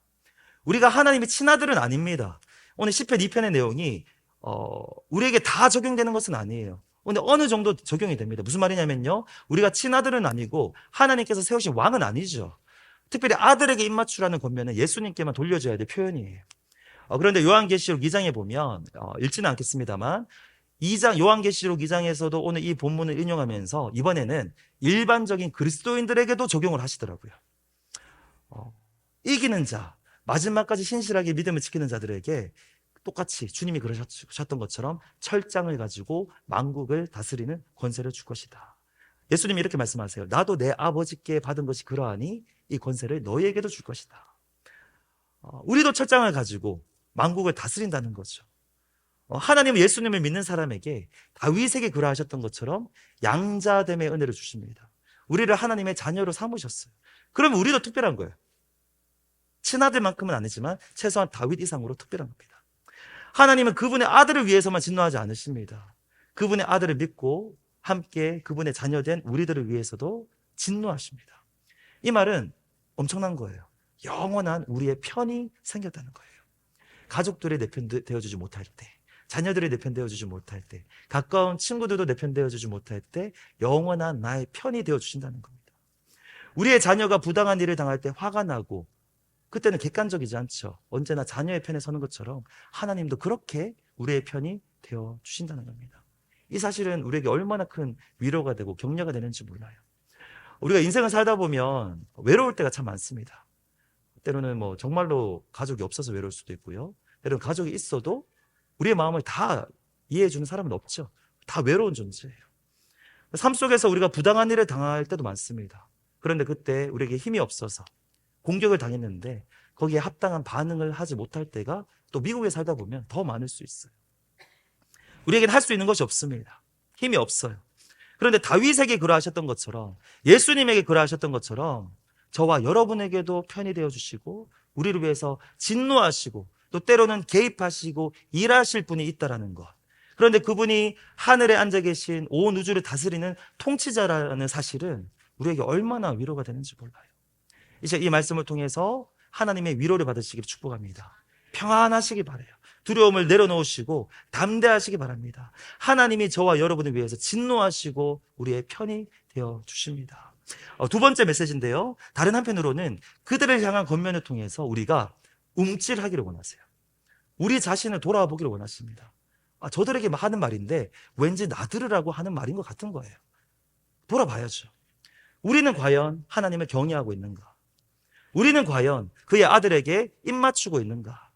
우리가 하나님의 친아들은 아닙니다. 오늘 시편 2편의 내용이 우리에게 다 적용되는 것은 아니에요. 근데 어느 정도 적용이 됩니다. 무슨 말이냐면요, 우리가 친아들은 아니고 하나님께서 세우신 왕은 아니죠. 특별히 아들에게 입맞추라는 권면은 예수님께만 돌려줘야 될 표현이에요. 그런데 요한계시록 2장에 보면 읽지는 않겠습니다만 요한계시록 2장에서도 오늘 이 본문을 인용하면서 이번에는 일반적인 그리스도인들에게도 적용을 하시더라고요. 이기는 자, 마지막까지 신실하게 믿음을 지키는 자들에게 똑같이 주님이 그러셨던 것처럼 철장을 가지고 만국을 다스리는 권세를 줄 것이다. 예수님이 이렇게 말씀하세요. 나도 내 아버지께 받은 것이 그러하니 이 권세를 너희에게도 줄 것이다. 우리도 철장을 가지고 만국을 다스린다는 거죠. 하나님은 예수님을 믿는 사람에게 다윗에게 그러하셨던 것처럼 양자됨의 은혜를 주십니다. 우리를 하나님의 자녀로 삼으셨어요. 그러면 우리도 특별한 거예요. 친아들만큼은 아니지만 최소한 다윗 이상으로 특별한 겁니다. 하나님은 그분의 아들을 위해서만 진노하지 않으십니다. 그분의 아들을 믿고 함께 그분의 자녀된 우리들을 위해서도 진노하십니다. 이 말은 엄청난 거예요. 영원한 우리의 편이 생겼다는 거예요. 가족들이 내 편 되어주지 못할 때, 자녀들이 내 편 되어주지 못할 때, 가까운 친구들도 내 편 되어주지 못할 때 영원한 나의 편이 되어주신다는 겁니다. 우리의 자녀가 부당한 일을 당할 때 화가 나고 그때는 객관적이지 않죠. 언제나 자녀의 편에 서는 것처럼 하나님도 그렇게 우리의 편이 되어주신다는 겁니다. 이 사실은 우리에게 얼마나 큰 위로가 되고 격려가 되는지 몰라요. 우리가 인생을 살다 보면 외로울 때가 참 많습니다. 때로는 정말로 가족이 없어서 외로울 수도 있고요. 때로는 가족이 있어도 우리의 마음을 다 이해해주는 사람은 없죠. 다 외로운 존재예요. 삶 속에서 우리가 부당한 일을 당할 때도 많습니다. 그런데 그때 우리에게 힘이 없어서 공격을 당했는데 거기에 합당한 반응을 하지 못할 때가 또 미국에 살다 보면 더 많을 수 있어요. 우리에게는 할 수 있는 것이 없습니다. 힘이 없어요. 그런데 다윗에게 그러하셨던 것처럼, 예수님에게 그러하셨던 것처럼 저와 여러분에게도 편이 되어주시고 우리를 위해서 진노하시고 또 때로는 개입하시고 일하실 분이 있다라는 것. 그런데 그분이 하늘에 앉아 계신 온 우주를 다스리는 통치자라는 사실은 우리에게 얼마나 위로가 되는지 몰라요. 이제 이 말씀을 통해서 하나님의 위로를 받으시기를 축복합니다. 평안하시기 바라요. 두려움을 내려놓으시고 담대하시기 바랍니다. 하나님이 저와 여러분을 위해서 진노하시고 우리의 편이 되어 주십니다. 두 번째 메시지인데요. 다른 한편으로는 그들을 향한 권면을 통해서 우리가 움찔하기를 원하세요. 우리 자신을 돌아보기를 원하십니다. 저들에게 하는 말인데 왠지 나들으라고 하는 말인 것 같은 거예요. 돌아봐야죠. 우리는 과연 하나님을 경외하고 있는가? 우리는 과연 그의 아들에게 입맞추고 있는가?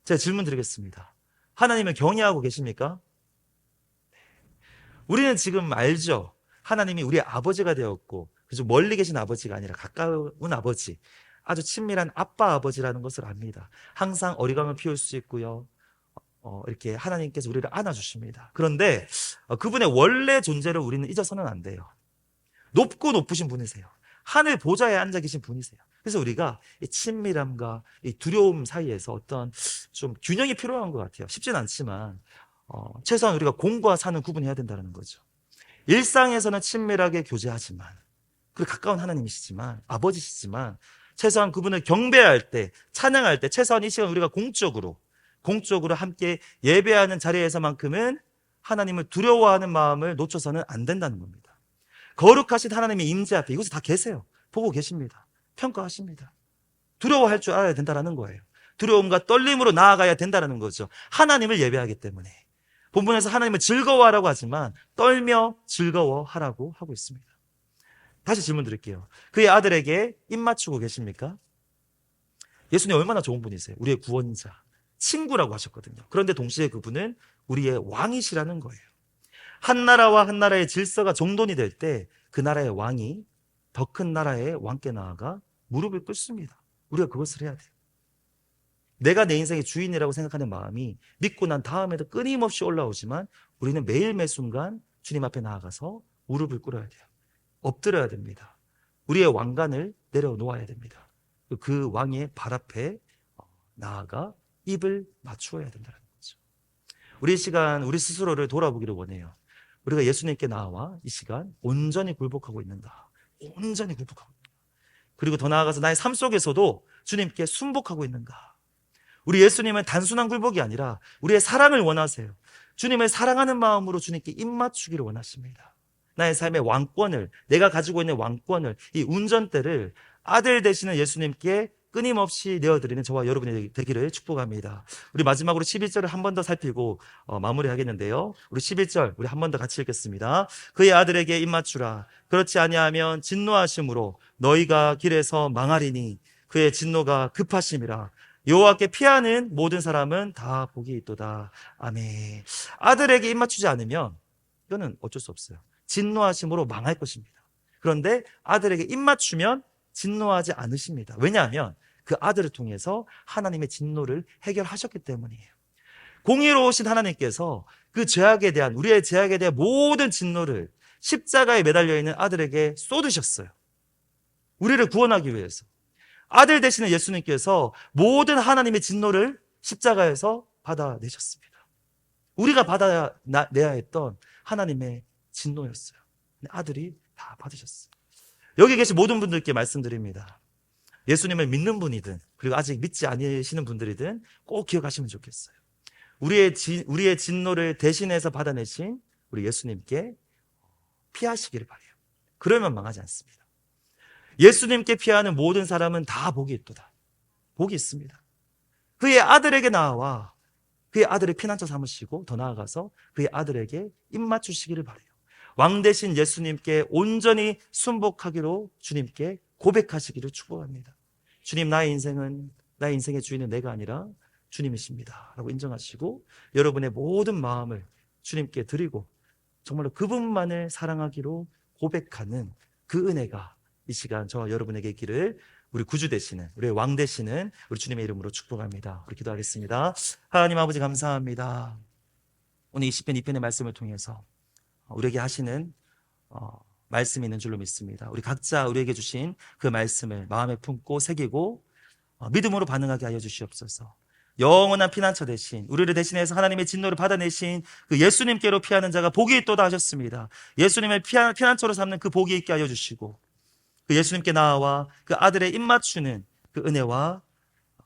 제가 질문 드리겠습니다. 하나님을 경외하고 계십니까? 우리는 지금 알죠. 하나님이 우리의 아버지가 되었고, 그저 멀리 계신 아버지가 아니라 가까운 아버지, 아주 친밀한 아빠 아버지라는 것을 압니다. 항상 어리광을 피울 수 있고요. 이렇게 하나님께서 우리를 안아주십니다. 그런데 그분의 원래 존재를 우리는 잊어서는 안 돼요. 높고 높으신 분이세요. 하늘 보좌에 앉아 계신 분이세요. 그래서 우리가 이 친밀함과 이 두려움 사이에서 어떤 좀 균형이 필요한 것 같아요. 쉽진 않지만 최소한 우리가 공과 사는 구분해야 된다는 거죠. 일상에서는 친밀하게 교제하지만, 그리고 가까운 하나님이시지만, 아버지시지만 최소한 그분을 경배할 때, 찬양할 때 최소한 이 시간 우리가 공적으로 함께 예배하는 자리에서만큼은 하나님을 두려워하는 마음을 놓쳐서는 안 된다는 겁니다. 거룩하신 하나님의 임재 앞에 이곳에 다 계세요. 보고 계십니다. 평가하십니다. 두려워할 줄 알아야 된다는 거예요. 두려움과 떨림으로 나아가야 된다는 거죠. 하나님을 예배하기 때문에. 본문에서 하나님을 즐거워하라고 하지만 떨며 즐거워하라고 하고 있습니다. 다시 질문 드릴게요. 그의 아들에게 입맞추고 계십니까? 예수님 얼마나 좋은 분이세요. 우리의 구원자, 친구라고 하셨거든요. 그런데 동시에 그분은 우리의 왕이시라는 거예요. 한 나라와 한 나라의 질서가 정돈이 될 때 그 나라의 왕이 더 큰 나라의 왕께 나아가 무릎을 꿇습니다. 우리가 그것을 해야 돼요. 내가 내 인생의 주인이라고 생각하는 마음이 믿고 난 다음에도 끊임없이 올라오지만 우리는 매일 매 순간 주님 앞에 나아가서 무릎을 꿇어야 돼요. 엎드려야 됩니다. 우리의 왕관을 내려놓아야 됩니다. 그 왕의 발 앞에 나아가 입을 맞추어야 된다는 거죠. 우리 시간 우리 스스로를 돌아보기를 원해요. 우리가 예수님께 나와 이 시간 온전히 굴복하고 있는가? 온전히 굴복하고 있는가? 그리고 더 나아가서 나의 삶 속에서도 주님께 순복하고 있는가? 우리 예수님은 단순한 굴복이 아니라 우리의 사랑을 원하세요. 주님을 사랑하는 마음으로 주님께 입맞추기를 원하십니다. 나의 삶의 왕권을, 내가 가지고 있는 왕권을, 이 운전대를 아들 되시는 예수님께 끊임없이 내어드리는 저와 여러분이 되기를 축복합니다. 우리 마지막으로 11절을 한 번 더 살피고 마무리하겠는데요. 우리 11절 우리 한 번 더 같이 읽겠습니다. 그의 아들에게 입맞추라. 그렇지 아니하면 진노하심으로 너희가 길에서 망하리니 그의 진노가 급하심이라. 여호와께 피하는 모든 사람은 다 복이 있도다. 아멘. 아들에게 입맞추지 않으면 이거는 어쩔 수 없어요. 진노하심으로 망할 것입니다. 그런데 아들에게 입맞추면 진노하지 않으십니다. 왜냐하면 그 아들을 통해서 하나님의 진노를 해결하셨기 때문이에요. 공의로우신 하나님께서 그 죄악에 대한, 우리의 죄악에 대한 모든 진노를 십자가에 매달려 있는 아들에게 쏟으셨어요. 우리를 구원하기 위해서. 아들 되시는 예수님께서 모든 하나님의 진노를 십자가에서 받아내셨습니다. 우리가 받아내야 했던 하나님의 진노였어요. 아들이 다 받으셨어요. 여기 계신 모든 분들께 말씀드립니다. 예수님을 믿는 분이든 그리고 아직 믿지 않으시는 분들이든 꼭 기억하시면 좋겠어요. 우리의 진노를 대신해서 받아내신 우리 예수님께 피하시기를 바라요. 그러면 망하지 않습니다. 예수님께 피하는 모든 사람은 다 복이 있도다. 복이 있습니다. 그의 아들에게 나와 그의 아들의 피난처 삼으시고 더 나아가서 그의 아들에게 입 맞추시기를 바라요. 왕 대신 예수님께 온전히 순복하기로 주님께 고백하시기를 축복합니다. 주님, 나의 인생의 주인은 내가 아니라 주님이십니다 라고 인정하시고 여러분의 모든 마음을 주님께 드리고 정말로 그분만을 사랑하기로 고백하는 그 은혜가 이 시간 저와 여러분에게 있기를 우리 구주 되시는, 우리 왕 되시는 우리 주님의 이름으로 축복합니다. 우리 기도하겠습니다. 하나님 아버지 감사합니다. 오늘 20편 2편의 말씀을 통해서 우리에게 하시는 말씀이 있는 줄로 믿습니다. 우리 각자 우리에게 주신 그 말씀을 마음에 품고 새기고 믿음으로 반응하게 하여 주시옵소서. 영원한 피난처 대신 우리를 대신해서 하나님의 진노를 받아내신 그 예수님께로 피하는 자가 복이 있도다 하셨습니다. 예수님을 피난처로 삼는 그 복이 있게 하여 주시고 그 예수님께 나아와 그 아들의 입 맞추는 그 은혜와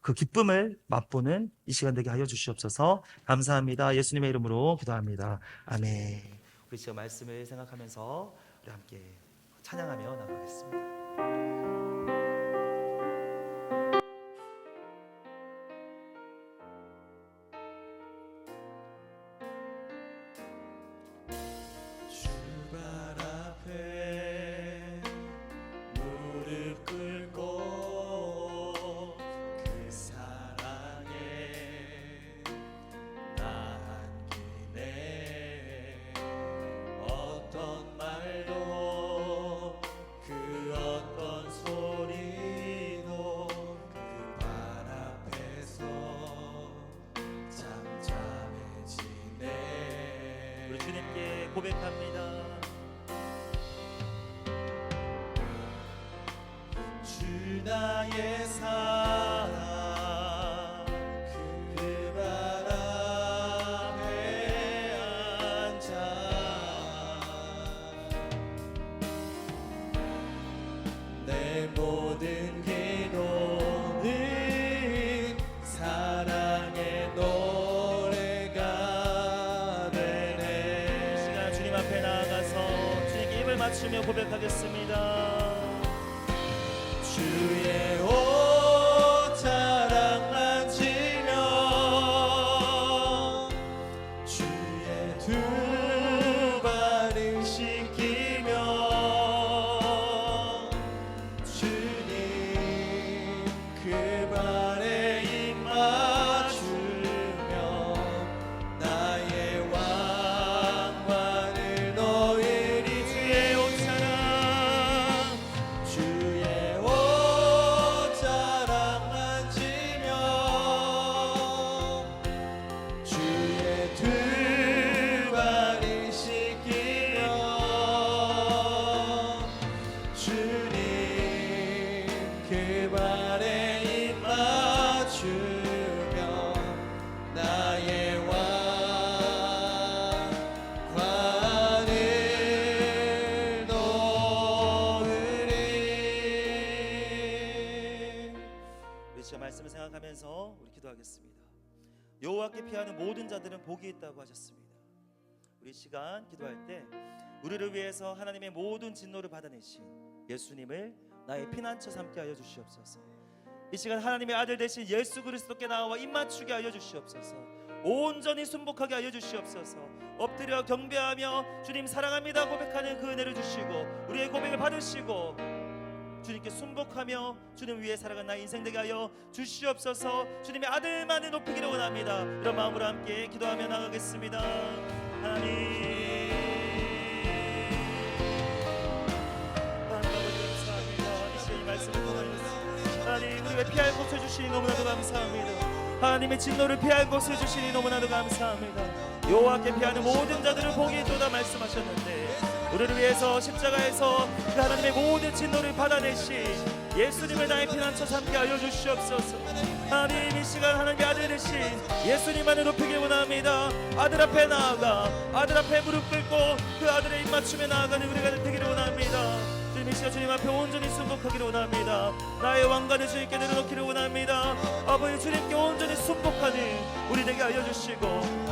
그 기쁨을 맛보는 이 시간 되게 하여 주시옵소서. 감사합니다. 예수님의 이름으로 기도합니다. 아멘. 우리 지금 말씀을 생각하면서 우리 함께 찬양하며 나가겠습니다. 고백합니다. 주 나의 사랑 그 발 앞에 앉아 내 모든 기도는 사랑의 노래가 되네. 이 시간 주님 앞에 나아가서 주님께 입을 맞추며 고백하겠습니다. 주의 옷자락 만지며 주의 두 발을 씻기며 주님 그 발에 입 맞추며 나의 왕관을 놓으리. 주의 옷자락 주의 옷자락 만지며 주의 두 발을 씻기며 주님 그 발에 입 맞추며 나의 왕관을 놓으리. 우리 진짜 말씀을 생각하면서 우리 기도하겠습니다. 여호와께 피하는 모든 자들은 복이 있다고 하셨습니다. 우리 시간 기도할 때 우리를 위해서 하나님의 모든 진노를 받아내신 예수님을 나의 피난처 삼게 하여 주시옵소서. 이 시간 하나님의 아들 되신 예수 그리스도께 나와 입 맞추게 하여 주시옵소서. 온전히 순복하게 하여 주시옵소서. 엎드려 경배하며 주님 사랑합니다 고백하는 그 은혜를 주시고 우리의 고백을 받으시고 주님께 순복하며 주님 위해 살아간 나의 인생 되게 하여 주시옵소서. 주님의 아들만을 높이기를 원합니다. 이런 마음으로 함께 기도하며 나가겠습니다. 하나님 감사합니다. 이 시간 이 말씀을 통하여서 하나님 우리가 피할 곳을 주시니 너무나도 감사합니다. 하나님의 진노를 피할 곳을 주시니 너무나도 감사합니다. 여호와께 피하는 모든 자들을 복이 있도다 말씀하셨는데, 우리를 위해서 십자가에서 그 하나님의 모든 진노를 받아내신 예수님을 나의 피난처 함께 알려주시옵소서. 하나님, 이 시간 하나님의 아들 되신 예수님만을 높이기 원합니다. 아들 앞에 나아가 아들 앞에 무릎 꿇고 그 아들의 입맞춤에 나아가는 우리가 되기를 원합니다. 주님, 이 시간 주님 앞에 온전히 순복하기를 원합니다. 나의 왕관을 주님께 내려놓기를 원합니다. 아버지, 주님께 온전히 순복하는 우리 되게 알려주시고,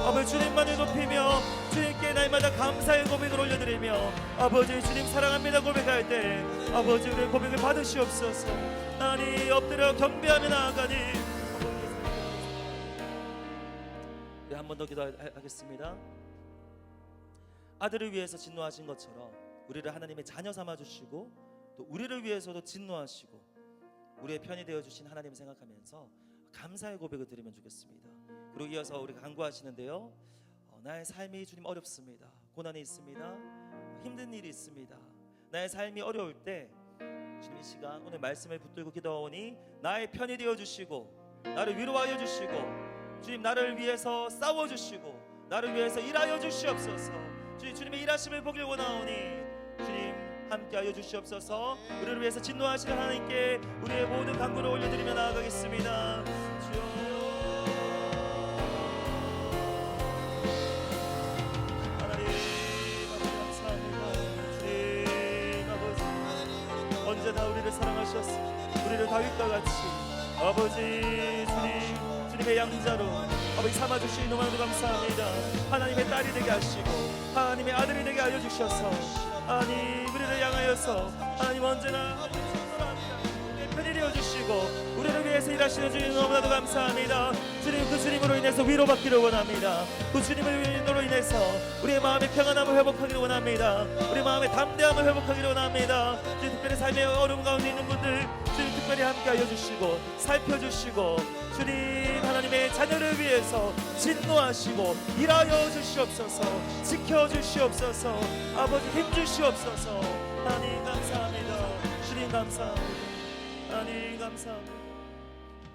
아버지 주님만을 높이며 주님께 날마다 감사의 고백을 올려드리며, 아버지 주님 사랑합니다 고백할 때 아버지 우리의 고백을 받으시옵소서. 하나님, 엎드려 경배하며 나아가니 한 번 더 기도하겠습니다. 아들을 위해서 진노하신 것처럼 우리를 하나님의 자녀 삼아주시고, 또 우리를 위해서도 진노하시고 우리의 편이 되어주신 하나님 생각하면서 감사의 고백을 드리면 좋겠습니다. 그리고 이어서 우리가 간구하시는데요, 나의 삶이 주님 어렵습니다. 고난이 있습니다. 힘든 일이 있습니다. 나의 삶이 어려울 때 주님, 이 시간 오늘 말씀을 붙들고 기도하오니 나의 편이 되어주시고 나를 위로하여 주시고, 주님 나를 위해서 싸워주시고 나를 위해서 일하여 주시옵소서. 주님의 일하심을 보길 원하오니 주님 함께하여 주시옵소서. 우리를 위해서 진노하시는 하나님께 우리의 모든 간구를 올려드리며 나아가겠습니다. 주여, 하나님 아버지 감사합니다. 주님 아버지, 언제나 우리를 사랑하셨습니다. 우리를 다윗과 같이 아버지 주님의 양자로 아버지 삼아주시니 너무나도 감사합니다. 하나님의 딸이 되게 하시고 하나님의 아들이 되게 알려주셔서 하나님 우리를 향하여서 하나님 언제나 우리의 편이 되어주시고 우리를 위해서 일하시는 주님 너무나도 감사합니다. 주님, 그 주님으로 인해서 위로받기를 원합니다. 그 주님으로 인해서 우리의 마음의 평안함을 회복하기를 원합니다. 우리의 마음의 담대함을 회복하기를 원합니다. 주님, 특별히 삶의 어려움 가운데 있는 분들 주님 특별히 함께하여 주시고 살펴주시고, 주님 하나님의 자녀를 위해서 진노하시고 일하여 주시옵소서. 지켜주시옵소서. 아버지 힘주시옵소서. 하나님 감사합니다. 주님 감사합니다. 하나님 감사합니다.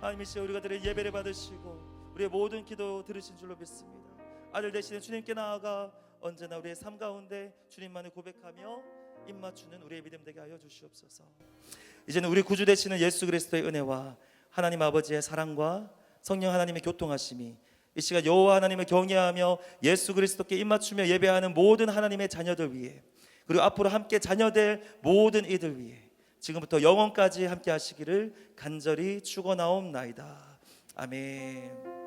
하나님, 이 시간 우리가 드릴 예배를 받으시고 우리의 모든 기도 들으신 줄로 믿습니다. 아들 되시는 주님께 나아가 언제나 우리의 삶 가운데 주님만을 고백하며 입맞추는 우리의 믿음 되게 하여 주시옵소서. 이제는 우리 구주 되시는 예수 그리스도의 은혜와 하나님 아버지의 사랑과 성령 하나님의 교통하심이 이 시간 여호와 하나님을 경외하며 예수 그리스도께 입맞추며 예배하는 모든 하나님의 자녀들 위해, 그리고 앞으로 함께 자녀될 모든 이들 위해 지금부터 영원까지 함께 하시기를 간절히 축원하옵나이다. 아멘.